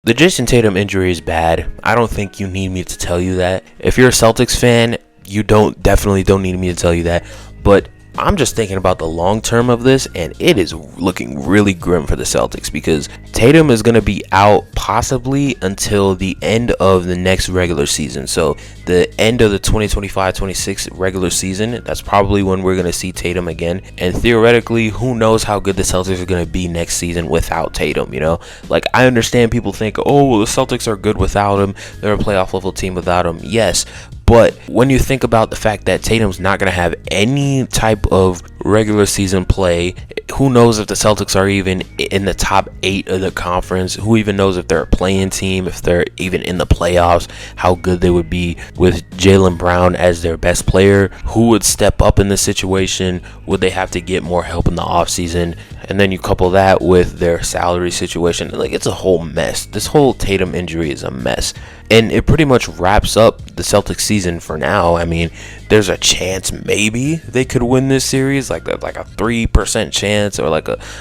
The Jayson Tatum injury is bad. I don't think you need me to tell you that. If you're a Celtics fan, you definitely don't need me to tell you that. But I'm just thinking about the long term of this, and it is looking really grim for the Celtics because Tatum is going to be out possibly until the end of the next regular season. So the end of the 2025-26 regular season, that's probably when we're going to see Tatum again. And theoretically, who knows how good the Celtics are going to be next season without Tatum, you know? Like, I understand people think, oh, well, the Celtics are good without him. They're a playoff level team without him. Yes, but when you think about the fact that Tatum's not going to have any type of regular season play, who knows if the Celtics are even in the top 8 of the conference? Who even knows if they're a play-in team, if they're even in the playoffs, how good they would be with Jaylen Brown as their best player? Who would step up in this situation? Would they have to get more help in the offseason? And then you couple that with their salary situation. Like, it's a whole mess. This whole Tatum injury is a mess. And it pretty much wraps up the Celtics season for now. I mean, there's a chance maybe they could win this series, like a 3% chance, or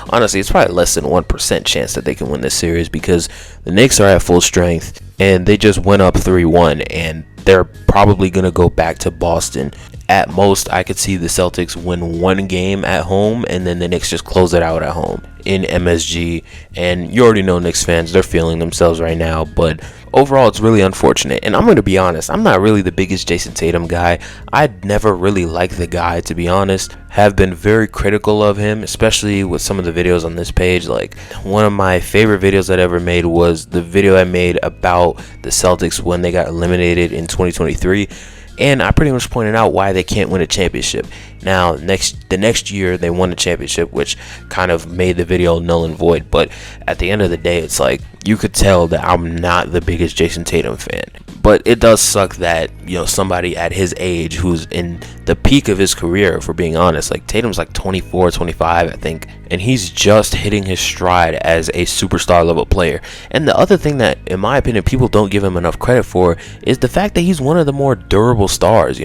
honestly, it's probably less than 1% chance that they can win this series because the Knicks are at full strength and they just went up 3-1 and they're probably going to go back to Boston. At most, I could see the Celtics win one game at home and then the Knicks just close it out at home in MSG. And you already know Knicks fans, they're feeling themselves right now. But overall, it's really unfortunate. And I'm going to be honest, I'm not really the biggest Jayson Tatum guy. I'd never really liked the guy, to be honest. Have been very critical of him, especially with some of the videos on this page. Like, one of my favorite videos I'd ever made was the video I made about the Celtics when they got eliminated in 2023. And I pretty much pointed out why they can't win a championship. Now, the next year, they won a championship, which kind of made the video null and void. But at the end of the day, it's like, you could tell that I'm not the biggest Jayson Tatum fan. But it does suck that, somebody at his age who's in the peak of his career, if we're being honest, like Tatum's like 24, 25, I think, and he's just hitting his stride as a superstar level player. And the other thing that, in my opinion, people don't give him enough credit for is the fact that he's one of the more durable stars,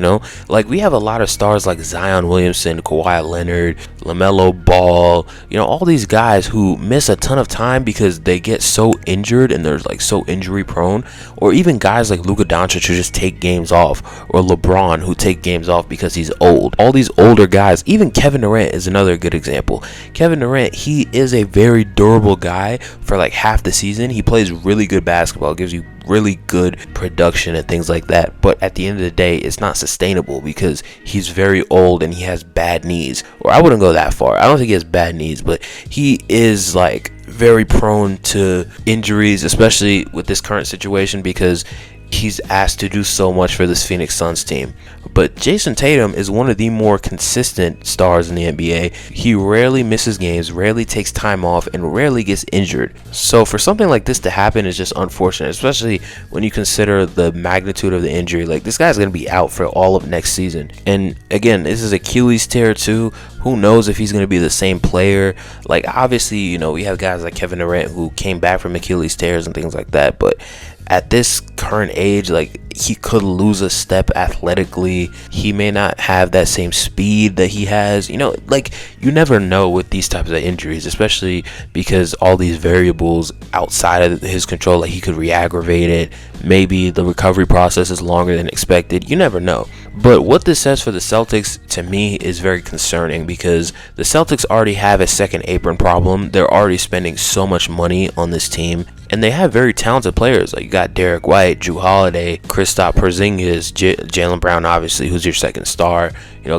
Like, we have a lot of stars like Zion Williamson, Kawhi Leonard, LaMelo Ball, all these guys who miss a ton of time because they get so injured and they're like so injury prone, or even guys like Luka Doncic who just take games off, or LeBron who take games off because he's old. All these older guys, even Kevin Durant is another good example. Kevin Durant, he is a very durable guy for like half the season. He plays really good basketball, gives you really good production and things like that, but at the end of the day, it's not sustainable because he's very old and he has bad knees. Or I wouldn't go that far, I don't think he has bad knees, but he is like very prone to injuries, especially with this current situation because he's asked to do so much for this Phoenix Suns team. But Jayson Tatum is one of the more consistent stars in the NBA. He rarely misses games, rarely takes time off, and rarely gets injured. So for something like this to happen is just unfortunate, especially when you consider the magnitude of the injury. Like, this guy's going to be out for all of next season. And again, this is Achilles tear too. Who knows if he's going to be the same player? Like, obviously, we have guys like Kevin Durant who came back from Achilles tears and things like that, but at this current age, like, he could lose a step athletically. He may not have that same speed that he has. Like, you never know with these types of injuries, especially because all these variables outside of his control, like, he could re-aggravate it. Maybe the recovery process is longer than expected. You never know. But what this says for the Celtics, to me, is very concerning because the Celtics already have a second apron problem. They're already spending so much money on this team, and they have very talented players. Like, you got Derek White, Jrue Holiday, Kristaps Porzingis, Jaylen Brown, obviously, who's your second star.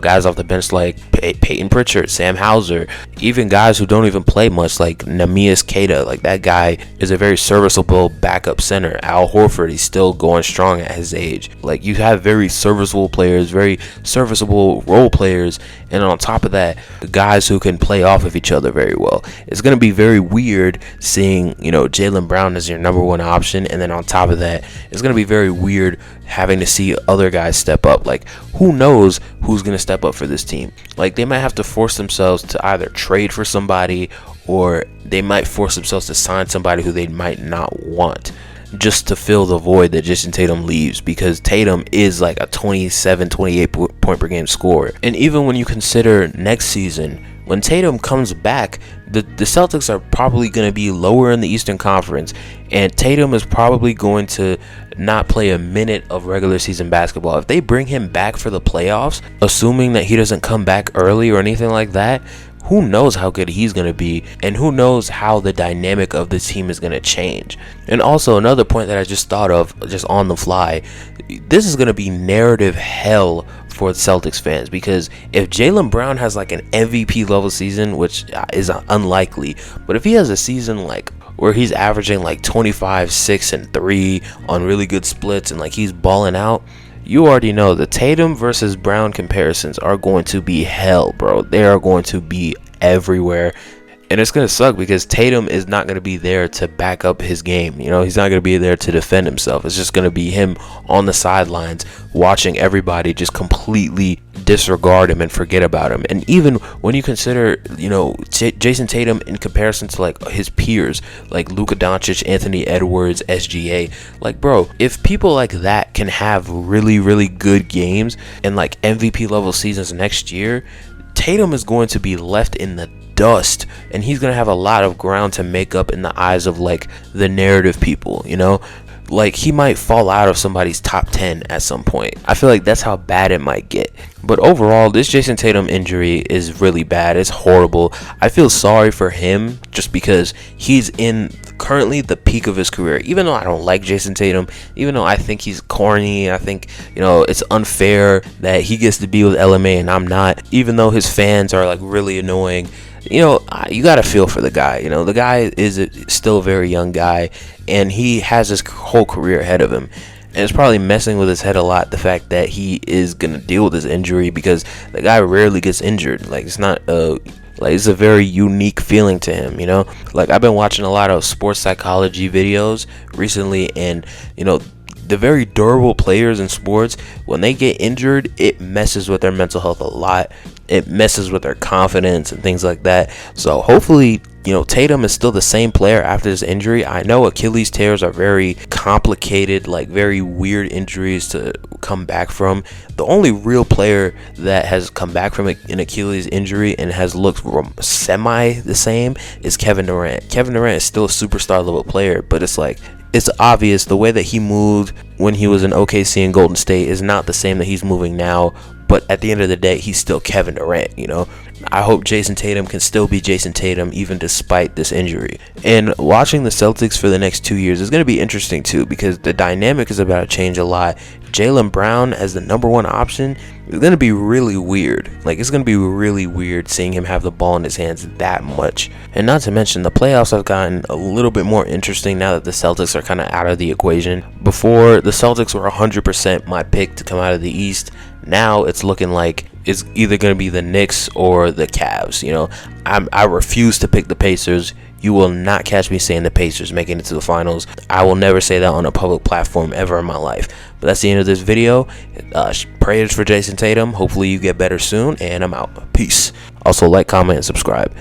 Guys off the bench like Peyton Pritchard, Sam Hauser, even guys who don't even play much like Neemias Queta. Like, that guy is a very serviceable backup center. Al Horford, he's still going strong at his age. Like, you have very serviceable players, very serviceable role players, and on top of that, guys who can play off of each other very well. It's going to be very weird seeing, Jaylen Brown as your number one option, and then on top of that, it's going to be very weird having to see other guys step up. Like, who knows who's going to step up for this team? Like, they might have to force themselves to either trade for somebody, or they might force themselves to sign somebody who they might not want, just to fill the void that Jayson Tatum leaves, because Tatum is like a 27, 28 point per game scorer. And even when you consider next season, when Tatum comes back, the Celtics are probably going to be lower in the Eastern Conference, and Tatum is probably going to not play a minute of regular season basketball. If they bring him back for the playoffs, assuming that he doesn't come back early or anything like that, who knows how good he's going to be, and who knows how the dynamic of the team is going to change. And also, another point that I just thought of just on the fly, this is going to be narrative hell for the Celtics fans, because if Jaylen Brown has like an MVP level season, which is unlikely, but if he has a season like where he's averaging like 25, 6, and 3 on really good splits, and like he's balling out, you already know the Tatum versus Brown comparisons are going to be hell, bro. They are going to be everywhere. And it's going to suck because Tatum is not going to be there to back up his game. You know, he's not going to be there to defend himself. It's just going to be him on the sidelines watching everybody just completely disregard him and forget about him. And even when you consider, you know, Jayson Tatum in comparison to like his peers, like Luka Doncic, Anthony Edwards, SGA, like, bro, if people like that can have really, really good games and like MVP level seasons next year, Tatum is going to be left in the dust, and he's gonna have a lot of ground to make up in the eyes of like the narrative people, you know. Like, he might fall out of somebody's top 10 at some point. I feel like that's how bad it might get. But overall, this Jayson Tatum injury is really bad. It's horrible. I feel sorry for him just because he's in currently the peak of his career. Even though I don't like Jayson Tatum, even though I think he's corny, I think, you know, it's unfair that he gets to be with LMA and I'm not, even though his fans are like really annoying. You know, you got to feel for the guy. You know, the guy is still a very young guy, and he has his whole career ahead of him. And it's probably messing with his head a lot, the fact that he is going to deal with this injury, because the guy rarely gets injured. Like, it's not it's a very unique feeling to him, you know? Like, I've been watching a lot of sports psychology videos recently, and, you know, the very durable players in sports, when they get injured, it messes with their mental health a lot. It messes with their confidence and things like that. So hopefully, you know, Tatum is still the same player after this injury. I know Achilles tears are very complicated, like very weird injuries to come back from. The only real player that has come back from an Achilles injury and has looked semi the same is Kevin Durant. Kevin Durant is still a superstar level player, but it's like, it's obvious the way that he moved when he was in OKC and Golden State is not the same that he's moving now. But at the end of the day, he's still Kevin Durant, you know. I hope Jayson Tatum can still be Jayson Tatum even despite this injury. And watching the Celtics for the next 2 years is going to be interesting too, because the dynamic is about to change a lot. Jaylen Brown as the number one option is going to be really weird. Like, it's going to be really weird seeing him have the ball in his hands that much. And not to mention, the playoffs have gotten a little bit more interesting now that the Celtics are kind of out of the equation. Before, the Celtics were 100% my pick to come out of the East. Now it's looking like it's either going to be the Knicks or the Cavs. You know, I refuse to pick the Pacers. You will not catch me saying the Pacers making it to the finals. I will never say that on a public platform ever in my life. But that's the end of this video. Prayers for Jayson Tatum. Hopefully you get better soon, and I'm out. Peace. Also, like, comment, and subscribe.